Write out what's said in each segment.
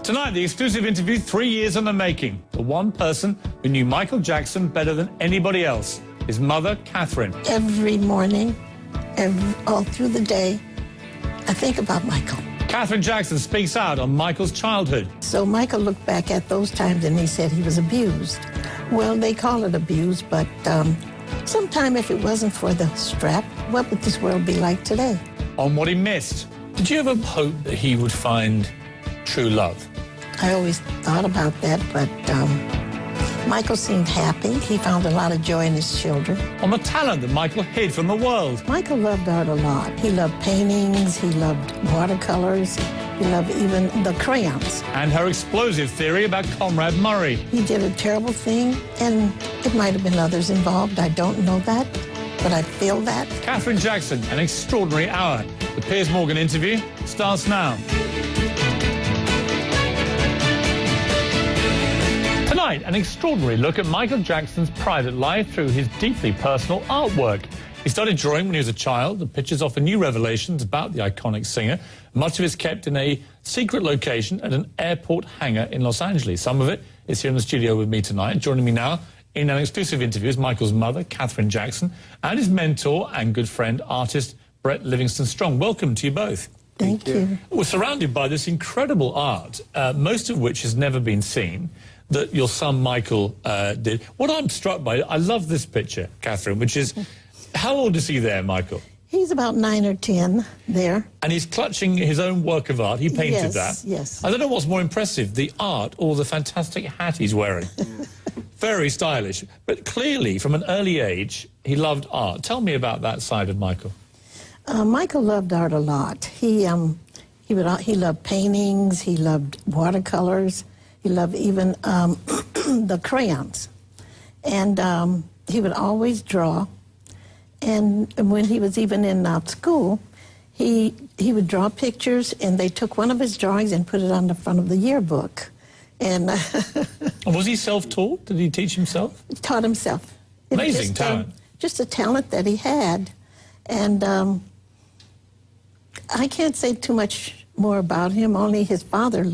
Tonight, the exclusive interview, 3 years in the making. The one person who knew Michael Jackson better than anybody else, his mother, Katherine. Every morning, all through the day, I think about Michael. Katherine Jackson speaks out on Michael's childhood. So Michael looked back at those times and he said he was abused. Well, they call it abuse, but sometime if it wasn't for the strap, what would this world be like today? On what he missed. Did you ever hope that he would find true love? I always thought about that, but Michael seemed happy. He found a lot of joy in his children. On the talent that Michael hid from the world. Michael loved art a lot. He loved paintings, he loved watercolors, he loved even the crayons. And her explosive theory about Comrade Murray. He did a terrible thing, and it might have been others involved. I don't know that, but I feel that. Katherine Jackson, an extraordinary hour. The Piers Morgan interview starts now. Tonight, an extraordinary look at Michael Jackson's private life through his deeply personal artwork. He started drawing when he was a child. The pictures offer new revelations about the iconic singer. Much of it is kept in a secret location at an airport hangar in Los Angeles. Some of it is here in the studio with me tonight. Joining me now in an exclusive interview is Michael's mother, Katherine Jackson, and his mentor and good friend, artist Brett-Livingstone. Welcome to you both. Thank you. We're surrounded by this incredible art, most of which has never been seen, that your son Michael did. What I'm struck by, I love this picture, Katherine, which is, how old is he there, Michael? He's about 9 or 10 there. And he's clutching his own work of art. He painted that. Yes. I don't know what's more impressive, the art or the fantastic hat he's wearing. Very stylish. But clearly, from an early age, he loved art. Tell me about that side of Michael. Michael loved art a lot. He loved paintings, he loved watercolors, he loved even the crayons. And he would always draw. And when he was even in school, he would draw pictures, and they took one of his drawings and put it on the front of the yearbook. And was he self-taught? Did he teach himself? Taught himself. Amazing talent. Just a talent that he had. And I can't say too much more about him, only his father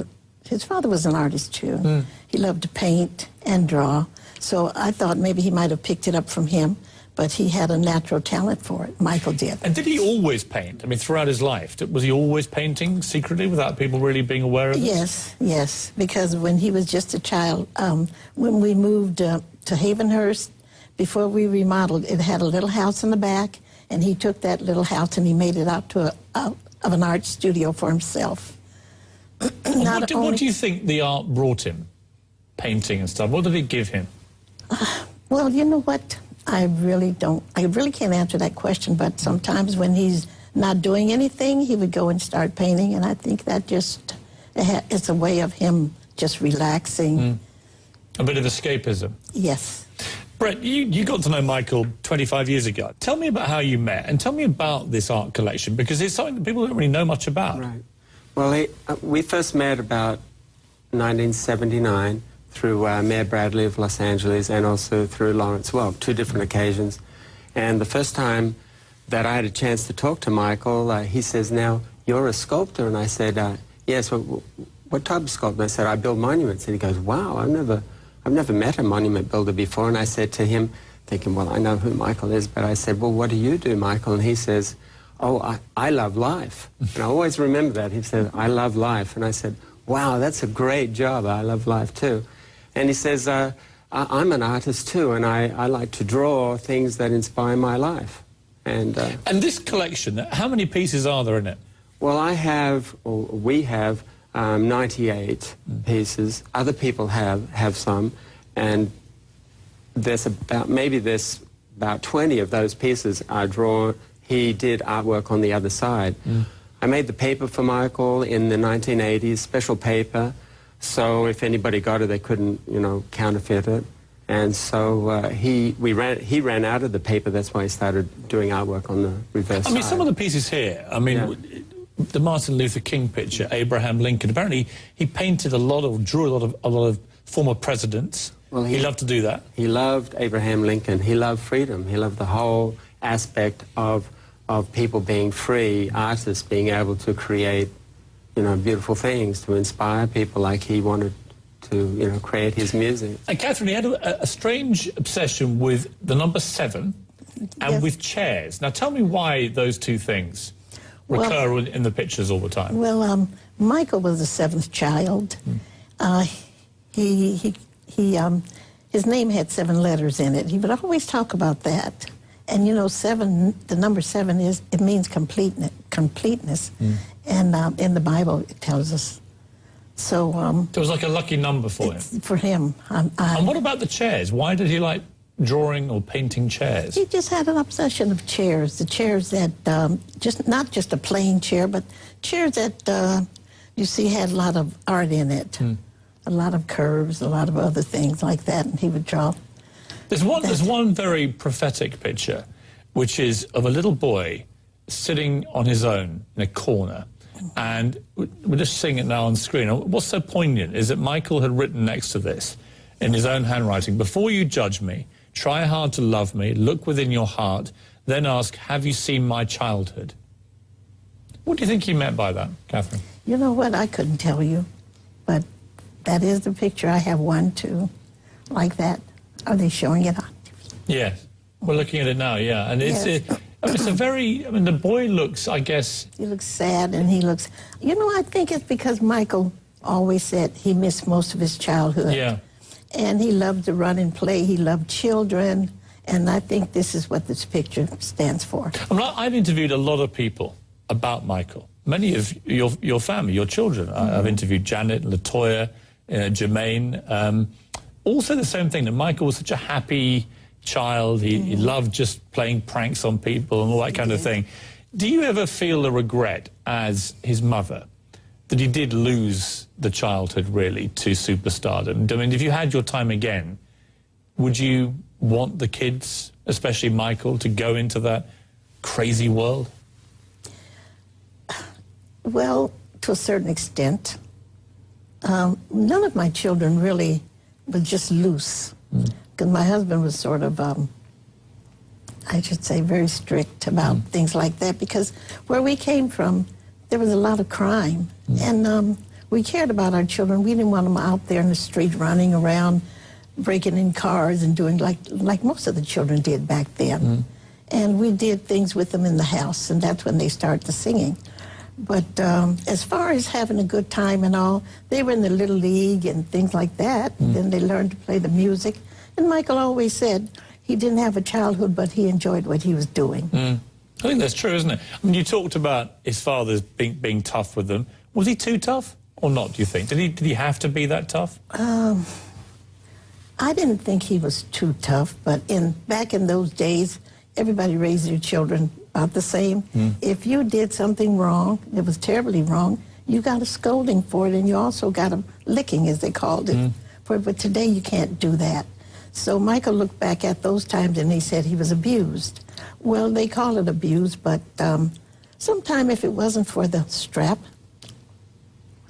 was an artist too. Mm. He loved to paint and draw. So I thought maybe he might have picked it up from him, but he had a natural talent for it. Michael did. And did he always paint? I mean, throughout his life, was he always painting secretly without people really being aware of it? Yes, because when he was just a child, when we moved to Havenhurst, before we remodeled, it had a little house in the back, and he took that little house and he made it out to an art studio for himself. What do you think the art brought him? Painting and stuff. What did it give him? Well, you know what? I really can't answer that question, but sometimes when he's not doing anything, he would go and start painting, and I think that it's a way of him just relaxing. Mm. A bit of escapism. Yes. Brett, you got to know Michael 25 years ago. Tell me about how you met, and tell me about this art collection, because it's something that people don't really know much about. Right. Well, we first met about 1979 through Mayor Bradley of Los Angeles and also through Lawrence Welk, 2 different occasions. And the first time that I had a chance to talk to Michael, he says, "Now, you're a sculptor?" And I said, "Yes, what type of sculptor?" And I said, "I build monuments." And he goes, "Wow, I've never met a monument builder before." And I said to him, thinking, well, I know who Michael is, but I said, "Well, what do you do, Michael?" And he says, "Oh, I love life." And I always remember that. He said, "I love life." And I said, "Wow, that's a great job. I love life too." And he says, "I'm an artist too, and I like to draw things that inspire my life." And this collection, how many pieces are there in it? Well, we have 98 pieces. Other people have some, and there's about 20 of those pieces are drawn. He did artwork on the other side. Mm. I made the paper for Michael in the 1980s, special paper. So if anybody got it, they couldn't, counterfeit it. And so he ran out of the paper. That's why he started doing artwork on the reverse side. Some of the pieces here, the Martin Luther King picture, Abraham Lincoln, apparently he painted drew a lot of former presidents. Well, he loved to do that. He loved Abraham Lincoln. He loved freedom. He loved the whole aspect of people being free, artists being able to create beautiful things, to inspire people like he wanted to, create his music. And Catherine, he had a strange obsession with the number 7 and Yes. with chairs. Now, tell me why those two things recur in the pictures all the time. Well, Michael was the 7th child. His name had 7 letters in it. He would always talk about that. And 7, the number 7 it means completeness. And in the Bible it tells us. So It was like a lucky number for him. for him. And what about the chairs? Why did he like drawing or painting chairs? He just had an obsession of chairs. The chairs that not just a plain chair, but chairs that you see had a lot of art in it, a lot of curves, a lot of other things like that, and he would draw. There's one very prophetic picture, which is of a little boy sitting on his own in a corner. And we're just seeing it now on screen. What's so poignant is that Michael had written next to this, in his own handwriting, "Before you judge me, try hard to love me, look within your heart, then ask, have you seen my childhood?" What do you think he meant by that, Catherine? You know what? I couldn't tell you, but that is the picture. I have one, too, like that. Are they showing it on? Yes. We're looking at it now, yeah. And it's, Yes. it's a very, the boy looks, I guess... He looks sad, and he looks... I think it's because Michael always said he missed most of his childhood. Yeah. And he loved to run and play. He loved children. And I think this is what this picture stands for. I've interviewed a lot of people about Michael. Many of your family, your children. I've interviewed Janet, LaToya, Jermaine. Also the same thing, that Michael was such a happy child. He loved just playing pranks on people and all that kind of thing. Do you ever feel a regret as his mother that he did lose the childhood, really, to superstardom? I mean, if you had your time again, would you want the kids, especially Michael, to go into that crazy world? Well, to a certain extent. None of my children really was just loose. Because my husband was sort of, I should say, very strict about things like that. Because where we came from, there was a lot of crime. And we cared about our children. We didn't want them out there in the street running around, breaking in cars and doing like most of the children did back then. And we did things with them in the house, and that's when they started singing. But as far as having a good time and all, they were in the Little League and things like that. And then they learned to play the music. And Michael always said he didn't have a childhood, but he enjoyed what he was doing. I think that's true, isn't it? I mean, you talked about his father being tough with them. Was he too tough or not, do you think? Did he have to be that tough? I didn't think he was too tough, but back in those days, everybody raised their children about the same. If you did something wrong, it was terribly wrong, you got a scolding for it, and you also got a licking, as they called it. But today you can't do that. So Michael looked back at those times and he said he was abused. Well, they call it abuse, but sometime if it wasn't for the strap,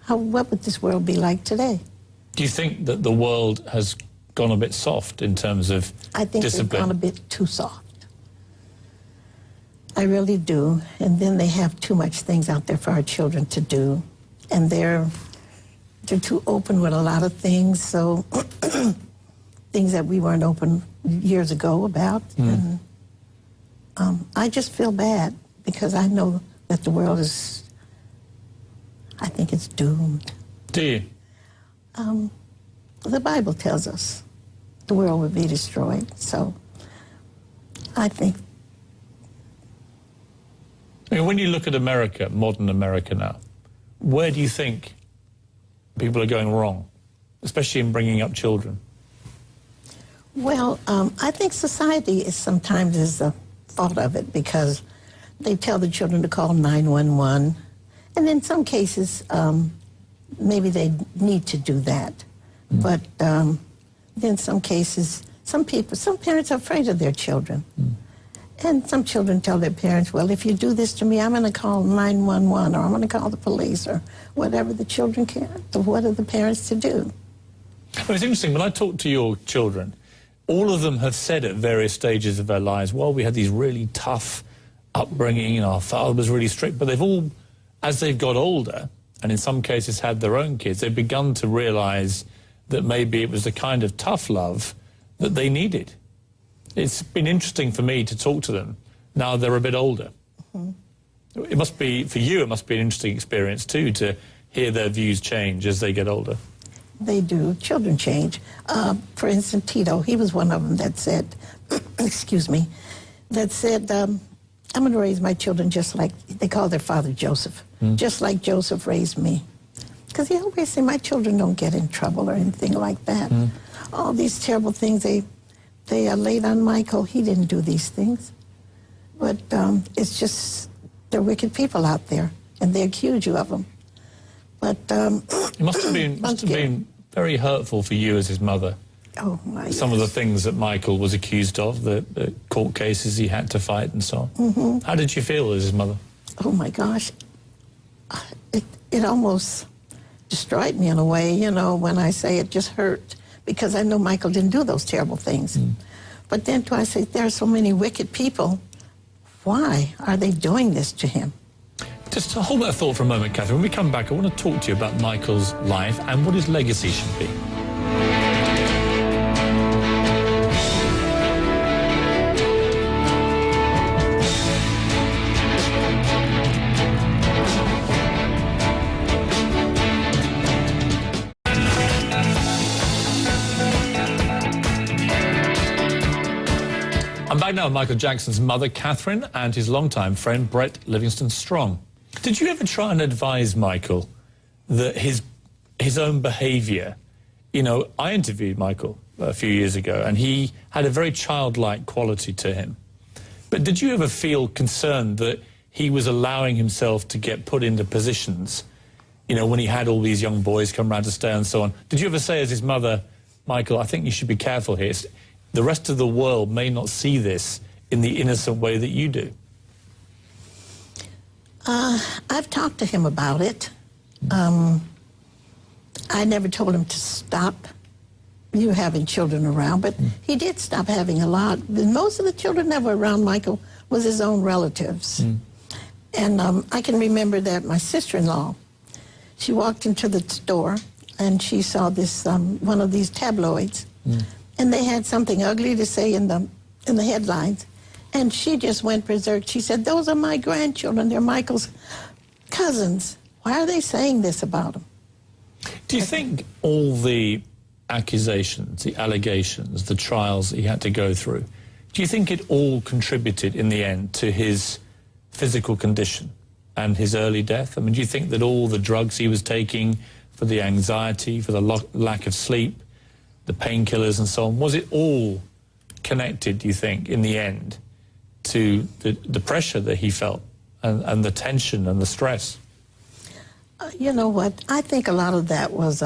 what would this world be like today? Do you think that the world has gone a bit soft in terms of I think discipline? they've gone a bit too soft. I really do. And then they have too much things out there for our children to do. And they're too open with a lot of things, so things that we weren't open years ago about. And I just feel bad because I know that the world is, I think it's doomed. Do you? The Bible tells us the world will be destroyed, so I think. I mean, when you look at America, modern America now, where do you think people are going wrong, especially in bringing up children? Well, I think society sometimes is the fault of it because they tell the children to call 911, and in some cases, maybe they need to do that. But in some cases, some parents are afraid of their children. And some children tell their parents, well, if you do this to me, I'm going to call 911 or I'm going to call the police or whatever the children can. What are the parents to do? Well, it's interesting, when I talk to your children, all of them have said at various stages of their lives, well, we had these really tough upbringing and our father was really strict, but they've all, as they've got older and in some cases had their own kids, they've begun to realize that maybe it was the kind of tough love that they needed. It's been interesting for me to talk to them now they're a bit older. Mm-hmm. It must be, for you, it must be an interesting experience too, to hear their views change as they get older. They do. Children change. For instance, Tito, he was one of them that said, excuse me, that said, I'm going to raise my children just like, they call their father Joseph, just like Joseph raised me. Because he always said, my children don't get in trouble or anything like that. All these terrible things they laid on Michael, he didn't do these things. But it's just, they're wicked people out there, and they accuse you of them. But it must have been very hurtful for you as his mother. Oh, my. Some of the things that Michael was accused of, the court cases he had to fight and so on. How did you feel as his mother? Oh, my gosh. It almost destroyed me in a way, you know, when I say it just hurt, because I know Michael didn't do those terrible things. But then I say, there are so many wicked people. Why are they doing this to him? Just hold that thought for a moment, Catherine. When we come back, I want to talk to you about Michael's life and what his legacy should be. I'm back now with Michael Jackson's mother, Katherine, and his longtime friend, Brett-Livingstone. Did you ever try and advise Michael that his own behaviour, you know, I interviewed Michael a few years ago, and he had a very childlike quality to him. But did you ever feel concerned that he was allowing himself to get put into positions, you know, when he had all these young boys come round to stay and so on? Did you ever say as his mother, Michael, I think you should be careful here. The rest of the world may not see this in the innocent way that you do. I've talked to him about it. I never told him to stop you having children around, but he did stop having a lot. Most of the children that were around Michael was his own relatives. And I can remember that my sister-in-law, she walked into the store and she saw this, one of these tabloids. And they had something ugly to say in the headlines. And she just went berserk. She said, those are my grandchildren. They're Michael's cousins. Why are they saying this about him? Do you think all the accusations, the allegations, the trials that he had to go through, do you think it all contributed in the end to his physical condition and his early death? I mean, do you think that all the drugs he was taking for the anxiety, for the lack of sleep, the painkillers and so on, was it all connected, do you think, in the end, to the pressure that he felt and the tension and the stress? You know what? I think a lot of that was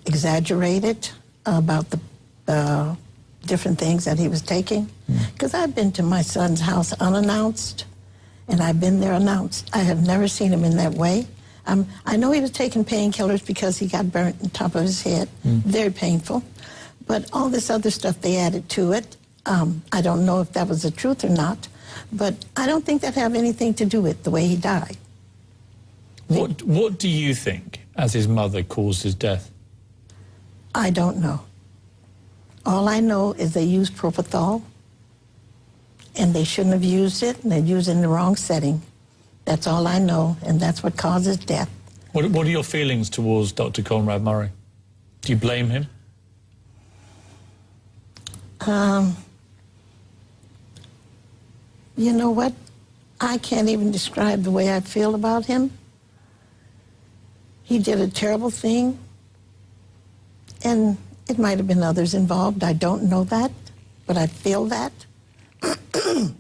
exaggerated about the different things that he was taking. Because I've been to my son's house unannounced, and I've been there announced. I have never seen him in that way. I know he was taking painkillers because he got burnt on top of his head. Very painful. But all this other stuff they added to it, I don't know if that was the truth or not, but I don't think that had anything to do with the way he died. What do you think, as his mother, caused his death? I don't know. All I know is they used propofol, and they shouldn't have used it, and they used it in the wrong setting. That's all I know, and that's what causes death. What are your feelings towards Dr. Conrad Murray? Do you blame him? You know what? I can't even describe the way I feel about him. He did a terrible thing, and it might have been others involved. I don't know that, but I feel that. You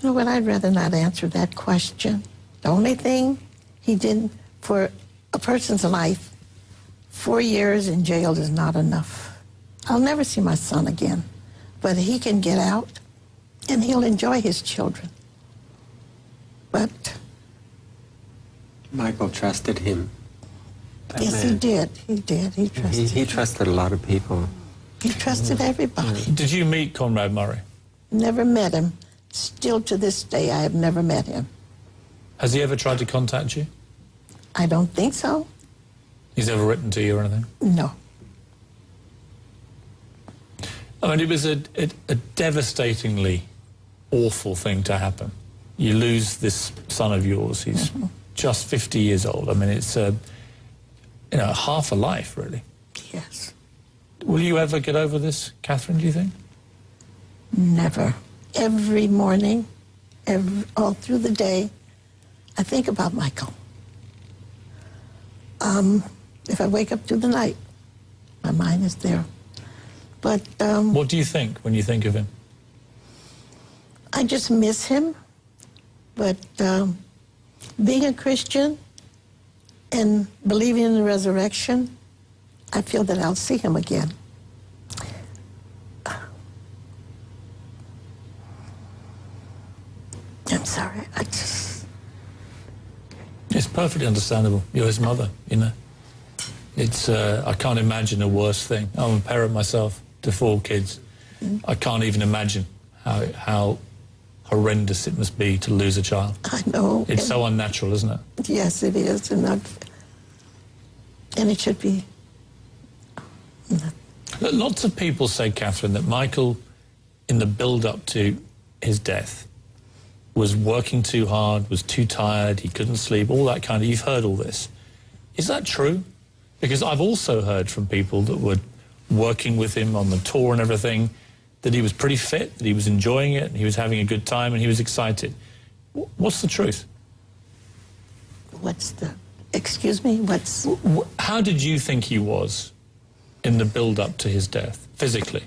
know what? I'd rather not answer that question. The only thing he did for a person's life, 4 years in jail is not enough. I'll never see my son again, but he can get out and he'll enjoy his children. But Michael trusted him. yes, he did. He did. He trusted. He trusted a lot of people. He trusted everybody. Did you meet Conrad Murray? Never met him. still to this day, I have never met him. Has he ever tried to contact you? I don't think so. He's ever written to you or anything? No. I mean, it was a devastatingly awful thing to happen. You lose this son of yours. He's just 50 years old. I mean, it's half a life, really. Yes. Will you ever get over this, Katherine, do you think? Never. Every morning, all through the day, I think about Michael. If I wake up through the night, my mind is there. But what do you think when you think of him? I just miss him. But being a Christian and believing in the resurrection, I feel that I'll see him again. I'm sorry, It's perfectly understandable. You're his mother, you know. It's, I can't imagine a worse thing. I'm a parent myself to 4 kids. I can't even imagine how horrendous it must be to lose a child. I know. It's so unnatural, isn't it? Yes, it is. And it should be. Lots of people say, Katherine, that Michael, in the build-up to his death, was working too hard, was too tired, he couldn't sleep, all that kind of... You've heard all this. Is that true? Because I've also heard from people that were working with him on the tour and everything, that he was pretty fit, that he was enjoying it, and he was having a good time, and he was excited. What's the truth? Excuse me, How did you think he was in the build-up to his death, physically?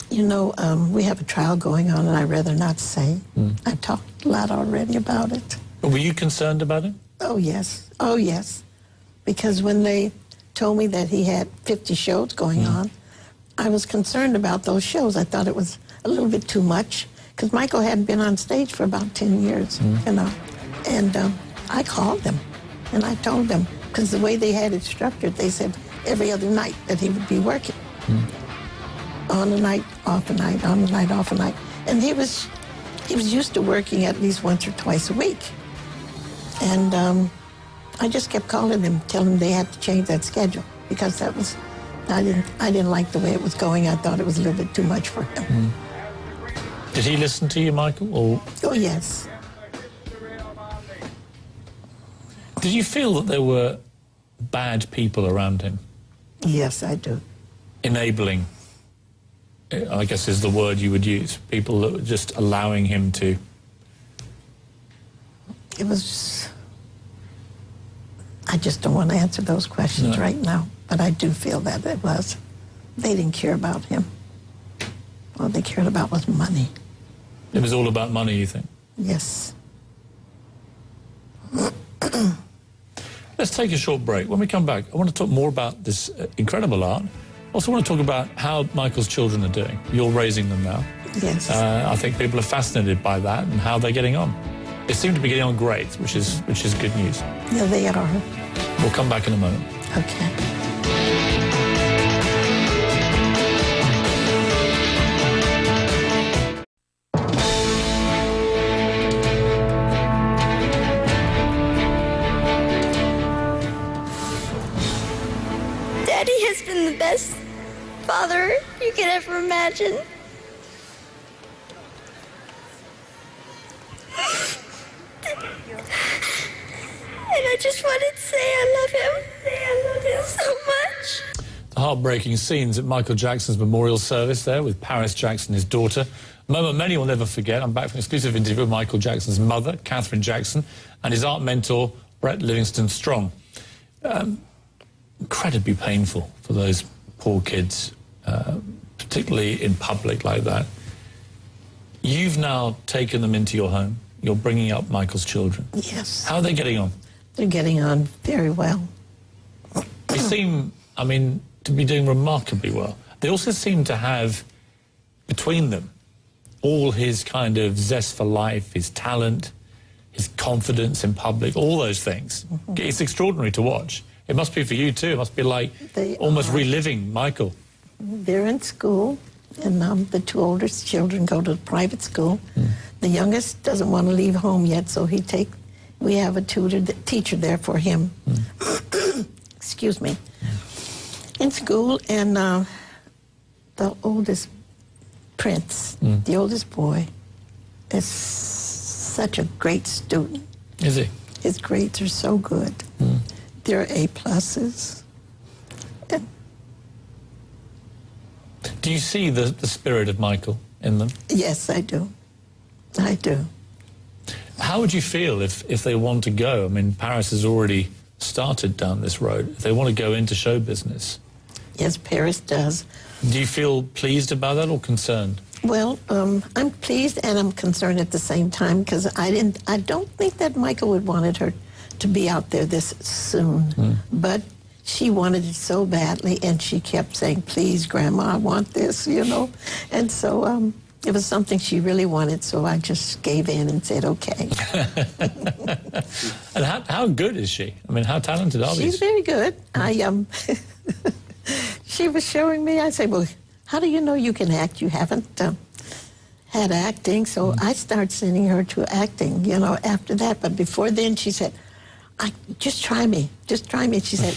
You know, we have a trial going on, and I'd rather not say. I've talked a lot already about it. But were you concerned about him? Oh, yes. Oh, yes. Because when they told me that he had 50 shows going on, I was concerned about those shows. I thought it was a little bit too much, because Michael hadn't been on stage for about 10 years, you know. And I called them, and I told them, because the way they had it structured, they said every other night that he would be working. On a night, off a night, on a night, off a night. And he was used to working at least once or twice a week. And I just kept calling them, telling them they had to change that schedule, because that was, I didn't like the way it was going. I thought it was a little bit too much for him. Did he listen to you, Michael? Or Oh, yes. did you feel that there were bad people around him? Yes, I do. Enabling, I guess is the word you would use. People that were just allowing him to... It was... I just don't want to answer those questions right now, but I do feel that it was. They didn't care about him. All they cared about was money. It was all about money, you think? Yes. Let's take a short break. When we come back, I want to talk more about this incredible art. I also want to talk about how Michael's children are doing. You're raising them now. Yes. I think people are fascinated by that and how they're getting on. They seem to be getting on great, which is good news. Yeah, they are. We'll come back in a moment. Okay. Daddy has been the best father you could ever imagine. And I just wanted to say I love him. I love him so much. The heartbreaking scenes at Michael Jackson's memorial service there with Paris Jackson, his daughter. A moment many will never forget. I'm back from an exclusive interview with Michael Jackson's mother, Katherine Jackson, and his art mentor, Brett-Livingstone Strong. Incredibly painful for those poor kids, particularly in public like that. You've now taken them into your home. You're bringing up Michael's children. Yes. How are they getting on? They're getting on very well. They seem, I mean, to be doing remarkably well. They also seem to have, between them, all his kind of zest for life, his talent, his confidence in public, all those things. It's extraordinary to watch. It must be for you too. It must be like They almost are. reliving Michael. They're in school. And the two oldest children go to private school. The youngest doesn't want to leave home yet, so we have a teacher there for him. Excuse me. In school, and the oldest Prince, the oldest boy, is such a great student. Is he? His grades are so good. They're A+. And do you see the spirit of Michael in them? yes, I do. I do. How would you feel if they want to go? I mean, Paris has already started down this road. If they want to go into show business. Yes, Paris does. Do you feel pleased about that or concerned? Well, I'm pleased and I'm concerned at the same time because I don't think that Michael would wanted her to be out there this soon. But she wanted it so badly, and she kept saying, "Please, Grandma, I want this," you know. And so it was something she really wanted, so I just gave in and said, "Okay." And how good is she? I mean, how talented are She's these? very good. She was showing me. I said, "Well, how do you know you can act? You haven't had acting." So I started sending her to acting, you know, after that. But before then, she said, just try me. Just try me." She said,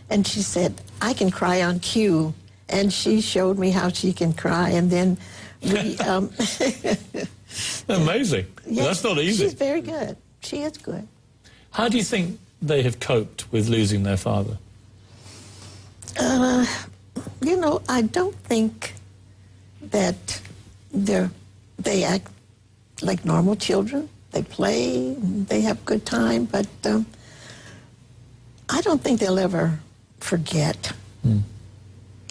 and she said, "I can cry on cue." And she showed me how she can cry. And then we... Amazing. yes, That's not easy. She's very good. She is good. How do you think they have coped with losing their father? You know, I don't think that they act like normal children. They play, they have a good time, but I don't think they'll ever forget.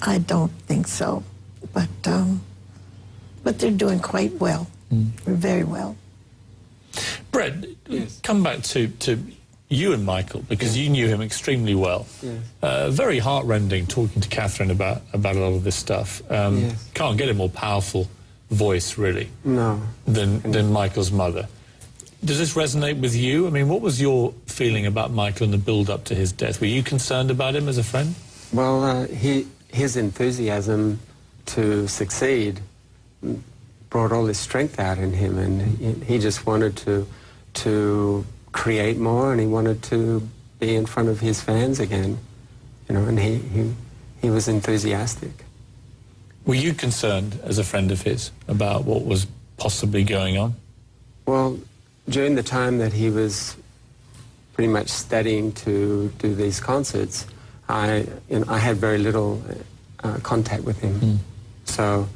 I don't think so. But they're doing quite well. Very well. Brett, Yes. come back to you and Michael, because you knew him extremely well. Yes. Very heartrending talking to Katherine about a lot of this stuff. Yes. Can't get a more powerful voice, really, No. than Michael's mother. Does this resonate with you? I mean, what was your feeling about Michael in the build-up to his death? Were you concerned about him as a friend? Well, his enthusiasm to succeed brought all this strength out in him, and he just wanted to create more, and he wanted to be in front of his fans again, you know, and he was enthusiastic. Were you concerned as a friend of his about what was possibly going on? Well, during the time that he was pretty much studying to do these concerts, I had very little contact with him. So,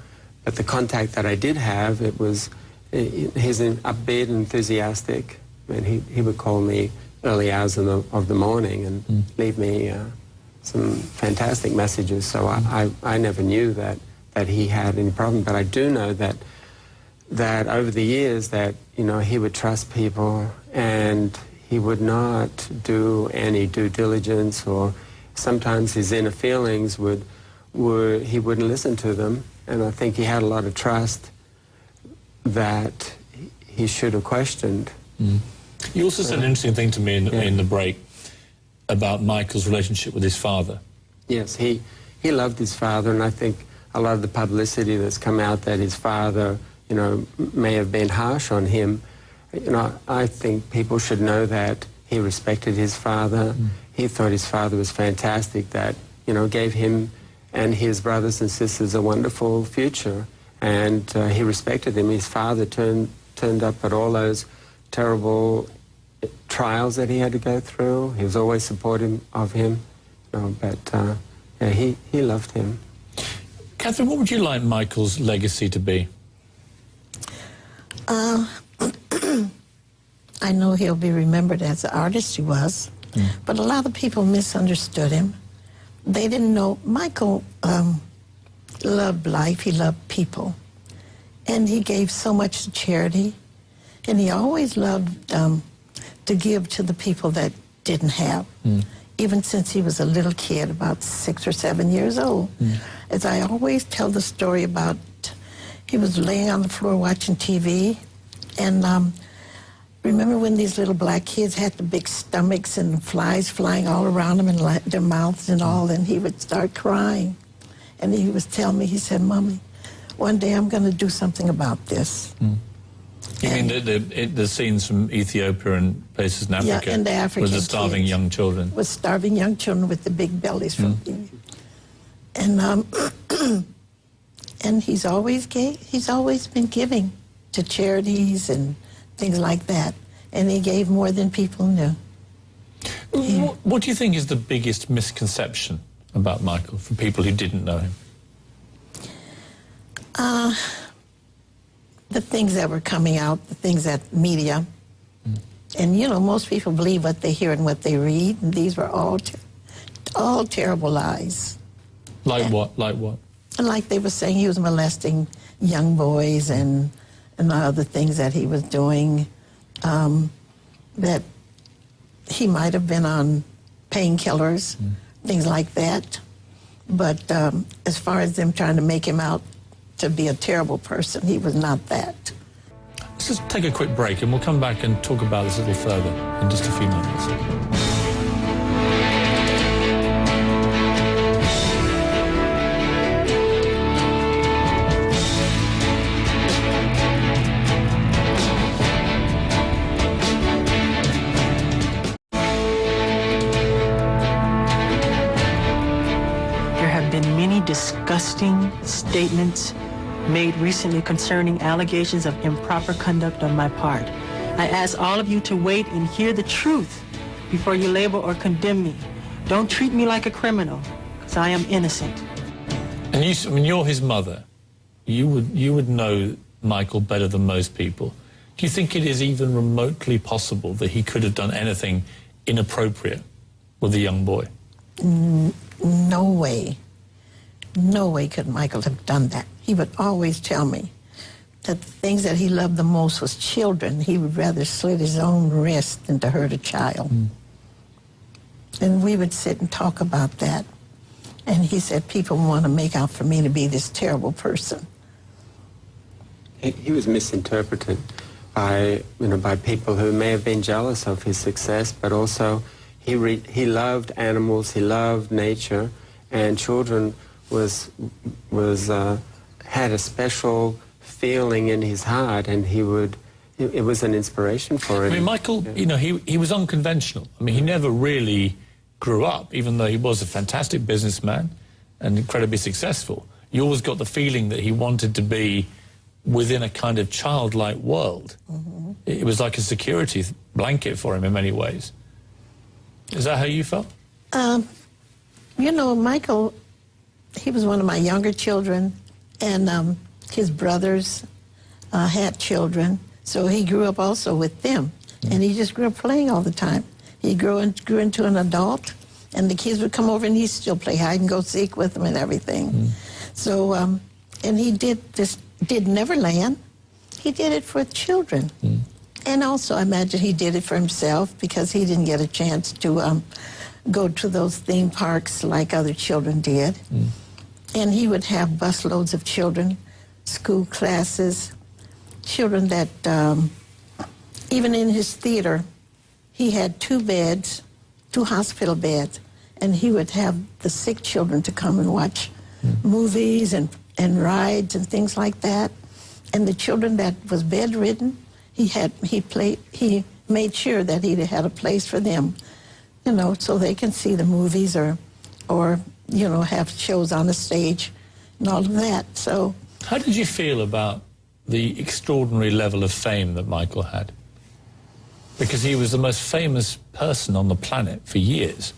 but the contact that I did have, he's upbeat, enthusiastic, and he would call me early hours of the morning and leave me some fantastic messages. So I never knew that he had any problem, but I do know that over the years that, you know, he would trust people and he would not do any due diligence, or sometimes his inner feelings he wouldn't listen to them. And I think he had a lot of trust that he should have questioned. You also said an interesting thing to me in the break about Michael's relationship with his father. Yes, he loved his father, and I think a lot of the publicity that's come out that his father, you know, may have been harsh on him, you know, I think people should know that he respected his father. He thought his father was fantastic, that, you know, gave him and his brothers and sisters a wonderful future, and he respected them. His father turned up at all those terrible trials that he had to go through. He was always supportive of him, you know, but yeah, he loved him. Katherine, what would you like Michael's legacy to be? I know he'll be remembered as the artist he was, but a lot of people misunderstood him. They didn't know Michael loved life, he loved people, and he gave so much to charity, and he always loved to give to the people that didn't have, even since he was a little kid, about 6 or 7 years old. As I always tell the story about, he was laying on the floor watching TV, and remember when these little black kids had the big stomachs and flies flying all around them and their mouths and all, and he would start crying. And he was telling me, he said, Mommy, one day I'm going to do something about this. You mean the scenes from Ethiopia and places in Africa? Yeah, and the African with the starving kids. young children. With starving young children with the big bellies from and and he's always been giving to charities and things like that. And he gave more than people knew. What do you think is the biggest misconception about Michael for people who didn't know him? The things that were coming out, the things that media, and you know, most people believe what they hear and what they read, and these were all terrible lies. Like what? Like what? And like they were saying, he was molesting young boys and other things that he was doing, that he might have been on painkillers, things like that. But as far as them trying to make him out to be a terrible person, he was not that. Let's just take a quick break and we'll come back and talk about this a little further in just a few minutes. There have been many disgusting statements made recently concerning allegations of improper conduct on my part. I ask all of you to wait and hear the truth before you label or condemn me. Don't treat me like a criminal, because I am innocent. And I mean, you're his mother. You would know Michael better than most people. Do you think it is even remotely possible that he could have done anything inappropriate with a young boy? No way. No way could Michael have done that. He would always tell me that the things that he loved the most was children. He would rather slit his own wrist than to hurt a child. And we would sit and talk about that. And he said people want to make out for me to be this terrible person. He was misinterpreted by people who may have been jealous of his success, but also he loved animals, he loved nature, and children had a special feeling in his heart, and it was an inspiration for him. I mean, Michael, you know, he was unconventional. I mean, he never really grew up, even though he was a fantastic businessman and incredibly successful. You always got the feeling that he wanted to be within a kind of childlike world. It was like a security blanket for him in many ways. Is that how you felt? You know, Michael, he was one of my younger children, and his brothers had children, so he grew up also with them. And he just grew up playing all the time. He grew into an adult, and the kids would come over and he'd still play hide and go seek with them and everything. So, and he did Neverland. He did it for children. And also, I imagine he did it for himself because he didn't get a chance to go to those theme parks like other children did. And he would have busloads of children, school classes, children that, even in his theater, he had 2 beds, 2 hospital beds, and he would have the sick children to come and watch movies and rides and things like that. And the children that was bedridden, he made sure that he had a place for them, you know, so they can see the movies or you know, have shows on the stage and all of that. So, how did you feel about the extraordinary level of fame that Michael had? Because he was the most famous person on the planet for years.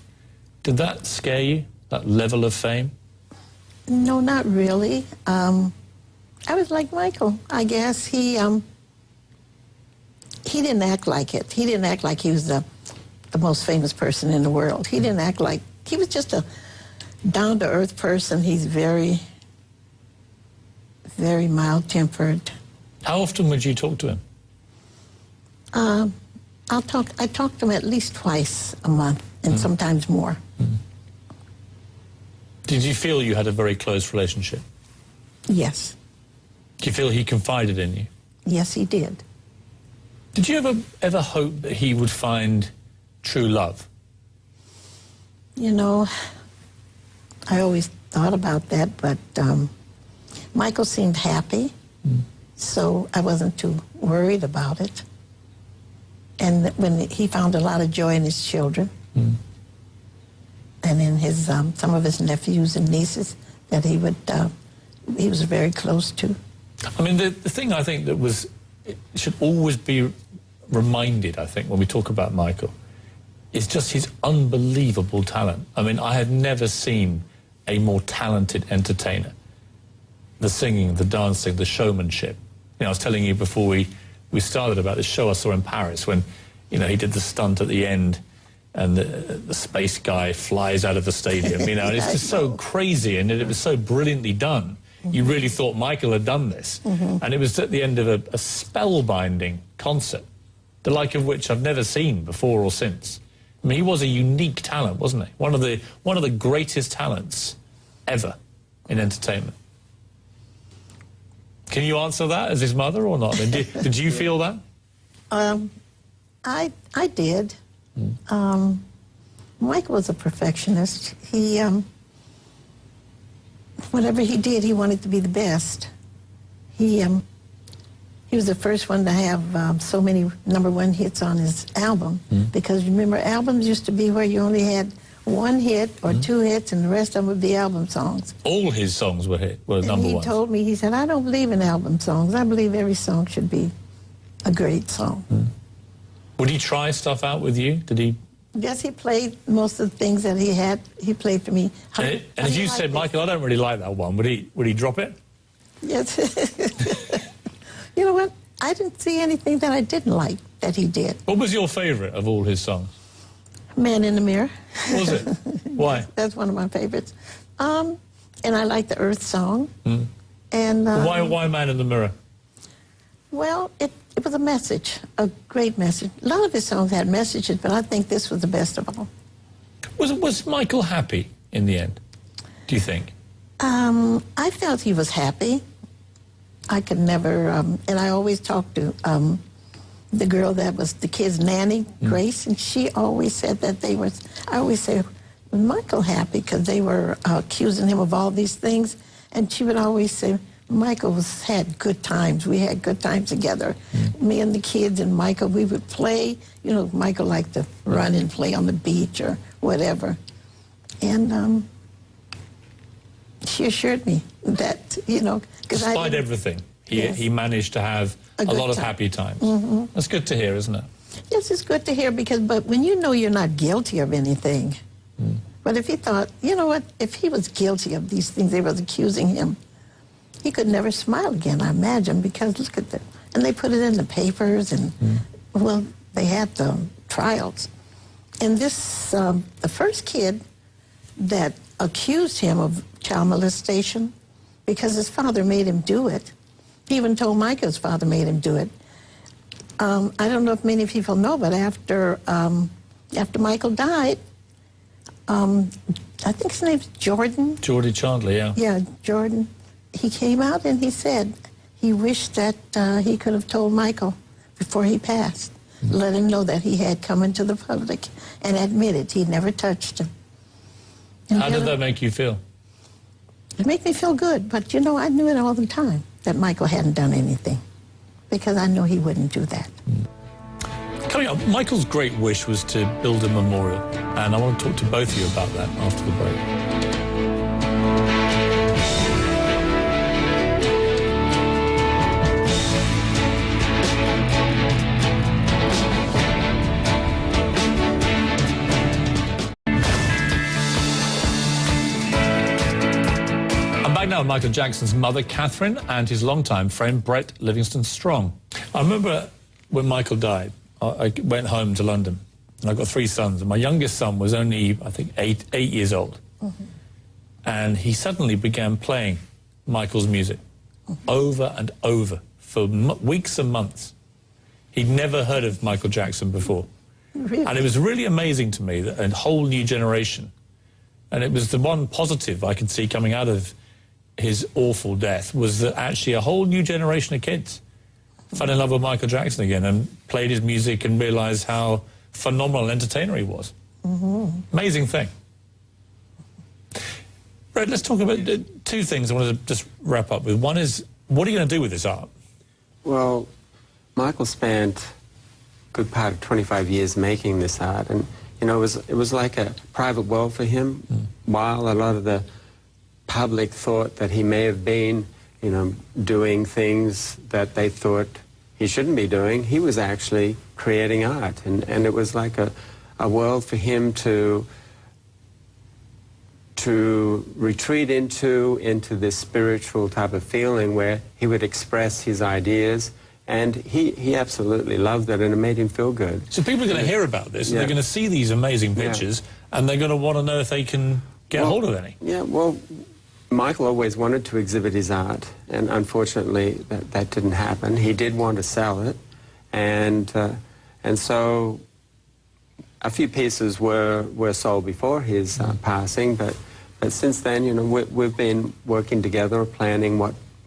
Did that scare you, that level of fame? no, not really. I was like Michael. I guess he didn't act like it. He didn't act like he was the most famous person in the world. He didn't act like, he was just a down-to-earth person. He's very, very mild-tempered. How often would you talk to him? I talk to him at least twice a month, and sometimes more. Did you feel you had a very close relationship? Yes. Do you feel he confided in you? Yes, he did. Did you ever hope that he would find true love? You know, I always thought about that, but Michael seemed happy, so I wasn't too worried about it. And when he found a lot of joy in his children, and in his some of his nephews and nieces that he was very close to. I mean, the thing I think that it should always be reminded, I think, when we talk about Michael, is just his unbelievable talent. I mean, I had never seen a more talented entertainer. The singing, the dancing, the showmanship. You know, I was telling you before we started about this show I saw in Paris when, you know, he did the stunt at the end and the space guy flies out of the stadium, you know, and it's just so crazy and it was so brilliantly done. You really thought Michael had done this. And it was at the end of a spellbinding concert, the like of which I've never seen before or since. I mean, he was a unique talent, wasn't he? One of the greatest talents ever in entertainment. Can you answer that as his mother or not? Did you feel that? I did. Michael was a perfectionist. He, whatever he did, he wanted to be the best. He was the first one to have so many #1 hits on his album, because remember, albums used to be where you only had one hit or two hits, and the rest of them would be album songs. All his songs were number one. He told me, he said, I don't believe in album songs. I believe every song should be a great song. Would he try stuff out with you? Did he? Yes, he played most of the things that he had. He played for me. And if you said, Michael, I don't really like that one, would he drop it? Yes. You know what? I didn't see anything that I didn't like that he did. What was your favorite of all his songs? Man in the Mirror. Was it? Why? That's one of my favorites. And I like the Earth song. And why Man in the Mirror? Well, it was a message, a great message. A lot of his songs had messages, but I think this was the best of all. Was Michael happy in the end, do you think? I felt he was happy. I could never, and I always talked to the girl that was the kid's nanny, Grace, and she always said that I always say, was Michael happy? Because they were accusing him of all these things, and she would always say, Michael had good times. We had good times together. Me and the kids and Michael, we would play. You know, Michael liked to run and play on the beach or whatever. And she assured me that, you know, despite everything, he managed to have a lot of happy times. That's good to hear, isn't it? Yes, it's good to hear, but when you know you're not guilty of anything, but if he thought, you know what, if he was guilty of these things they was accusing him, he could never smile again, I imagine, because look at that. And they put it in the papers, and, well, they had the trials. And this, the first kid that accused him of child molestation, because his father made him do it. He even told Michael's father made him do it. I don't know if many people know, but after Michael died, I think his name's Jordan. Geordie Chandler, yeah. Yeah, Jordan. He came out and he said he wished that he could have told Michael before he passed, let him know that he had come into the public and admitted he never touched him. And how did that make you feel? It made me feel good, but you know, I knew it all the time that Michael hadn't done anything, because I know he wouldn't do that. Coming up, Michael's great wish was to build a memorial, and I want to talk to both of you about that after the break. Now, Michael Jackson's mother, Katherine, and his longtime friend, Brett-Livingstone. I remember when Michael died, I went home to London, and I've got 3 sons, and my youngest son was only, I think, 8 years old. And he suddenly began playing Michael's music over and over for weeks and months. He'd never heard of Michael Jackson before. Really? And it was really amazing to me that a whole new generation, and it was the one positive I could see coming out of his awful death, was that actually a whole new generation of kids fell in love with Michael Jackson again and played his music and realized how phenomenal an entertainer he was. Amazing thing. Brett, let's talk about two things I wanted to just wrap up with. One is, what are you going to do with this art? Well, Michael spent a good part of 25 years making this art, and you know, it was like a private world for him. While a lot of the public thought that he may have been, you know, doing things that they thought he shouldn't be doing, he was actually creating art, and it was like a world for him to retreat into this spiritual type of feeling where he would express his ideas, and he absolutely loved it, and it made him feel good. So people are going to hear about this, and they're going to see these amazing pictures, and they're going to want to know if they can get hold of any. Yeah, well, Michael always wanted to exhibit his art, and unfortunately that didn't happen. He did want to sell it, and so a few pieces were sold before his passing, but since then, you know, we've been working together, planning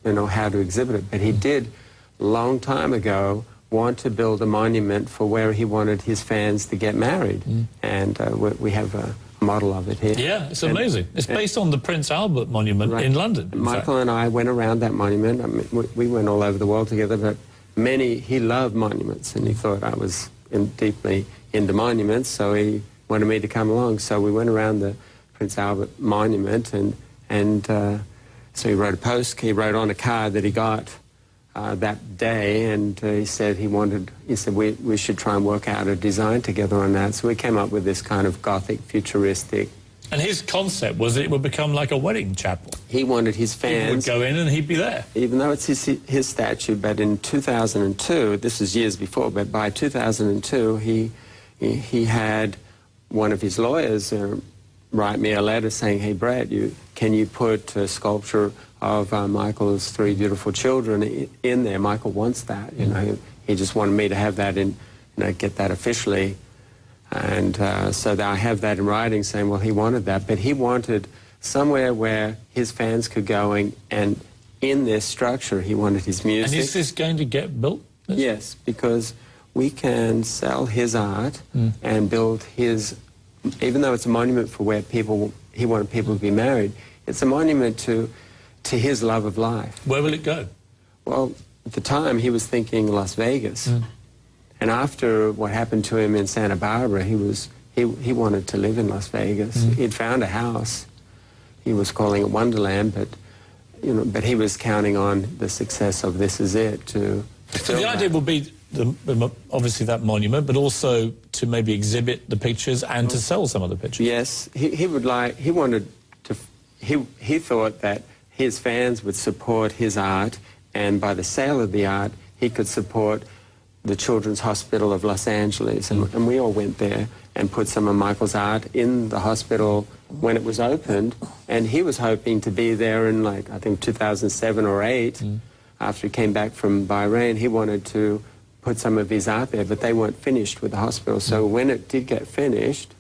how to exhibit it. But he did, a long time ago, want to build a monument for where he wanted his fans to get married, and we have a model of it here. Yeah, it's amazing. It's based on the Prince Albert Monument in London. Michael and I went around that monument. I mean, we went all over the world together, but he loved monuments, and he thought I was deeply into monuments, so he wanted me to come along. So we went around the Prince Albert Monument, and so he wrote he wrote on a card that he got that day, and he said we should try and work out a design together on that. So we came up with this kind of Gothic, futuristic. And his concept was it would become like a wedding chapel. He wanted his fans... People would go in and he'd be there. Even though it's his statue, but in 2002, this was years before, but by 2002, he had one of his lawyers write me a letter saying, hey, Brett, can you put a sculpture of Michael's three beautiful children in there? Michael wants that, you know. He just wanted me to have that get that officially. And so I have that in writing saying, well, he wanted that, but he wanted somewhere where his fans could go and in this structure, he wanted his music. And is this going to get built? Yes, because we can sell his art and build his, even though it's a monument for where he wanted people to be married, it's a monument to his love of life. Where will it go? Well, at the time, he was thinking Las Vegas. And after what happened to him in Santa Barbara, he wanted to live in Las Vegas. He'd found a house. He was calling it Wonderland, but he was counting on the success of This Is It to So the idea will be obviously that monument, but also to maybe exhibit the pictures and to sell some of the pictures. Yes, he thought that his fans would support his art, and by the sale of the art, he could support the Children's Hospital of Los Angeles, and we all went there and put some of Michael's art in the hospital when it was opened, and he was hoping to be there in, like, I think 2007 or 8, after he came back from Bahrain. He wanted to put some of his art there, but they weren't finished with the hospital. So when it did get finished,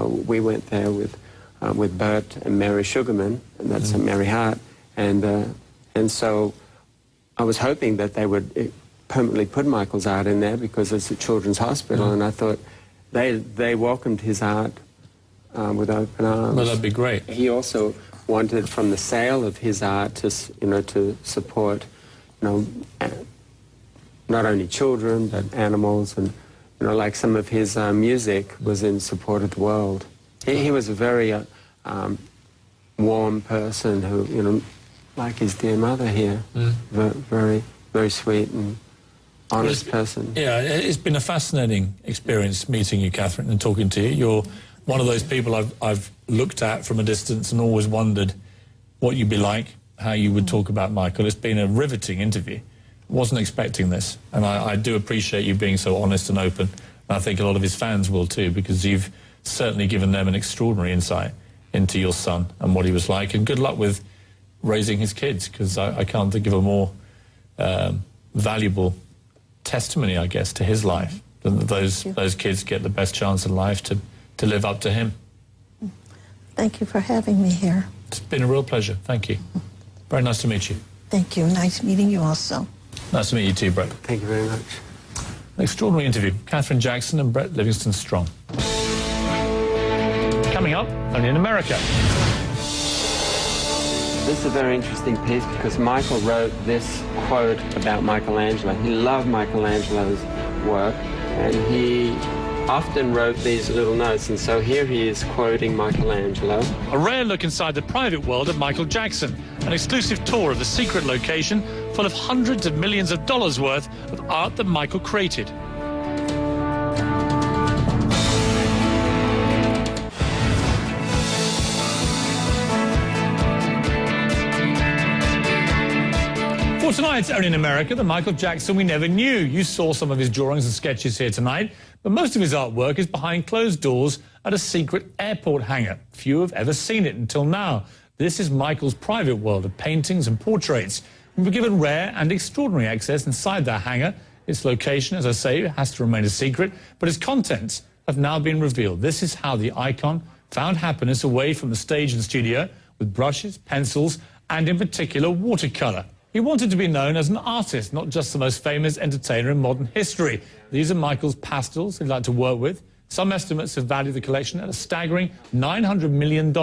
we went there with Bert and Mary Sugarman, and that's Mary Hart, and so I was hoping that they would permanently put Michael's art in there because it's a children's hospital, and I thought they welcomed his art with open arms. Well, that'd be great. He also wanted, from the sale of his art, to support, not only children but animals, and like some of his music was in support of the world. He was a very warm person who, like his dear mother here, very, very sweet and honest person. Yeah, it's been a fascinating experience meeting you, Katherine, and talking to you. You're one of those people I've looked at from a distance and always wondered what you'd be like, how you would talk about Michael. It's been a riveting interview. Wasn't expecting this, and I do appreciate you being so honest and open. And I think a lot of his fans will too, because you've certainly given them an extraordinary insight into your son and what he was like. And good luck with raising his kids, because I can't think of a more valuable testimony, I guess, to his life, than that those kids get the best chance in life to live up to him. Thank you for having me here. It's been a real pleasure. Thank you. Very nice to meet you. Thank you. Nice meeting you also. Nice to meet you too, Brett. Thank you very much. An extraordinary interview. Katherine Jackson and Brett-Livingstone Strong. Coming up, only in America. This is a very interesting piece because Michael wrote this quote about Michelangelo. He loved Michelangelo's work, and he often wrote these little notes, and so here he is quoting Michelangelo. A rare look inside the private world of Michael Jackson, an exclusive tour of the secret location full of hundreds of millions of dollars worth of art that Michael created. For tonight's Only in America, the Michael Jackson we never knew. You saw some of his drawings and sketches here tonight, but most of his artwork is behind closed doors at a secret airport hangar. Few have ever seen it until now. This is Michael's private world of paintings and portraits. We were given rare and extraordinary access inside that hangar. Its location, as I say, has to remain a secret, but its contents have now been revealed. This is how the icon found happiness away from the stage and studio with brushes, pencils, and in particular watercolor. He wanted to be known as an artist, not just the most famous entertainer in modern history. These are Michael's pastels he'd like to work with. Some estimates have valued the collection at a staggering $900 million.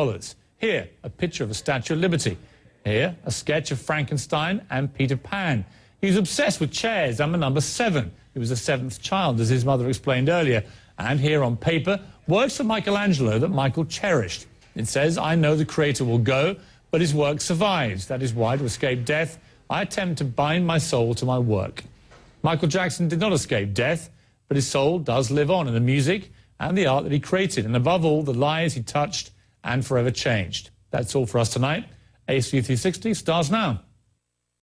Here, a picture of a Statue of Liberty. Here, a sketch of Frankenstein and Peter Pan. He was obsessed with chairs and the number 7. He was the 7th child, as his mother explained earlier. And here on paper, works of Michelangelo that Michael cherished. It says, "I know the creator will go, but his work survives. That is why, to escape death, I attempt to bind my soul to my work." Michael Jackson did not escape death, but his soul does live on in the music and the art that he created, and above all, the lives he touched and forever changed. That's all for us tonight. ACU 360 starts now.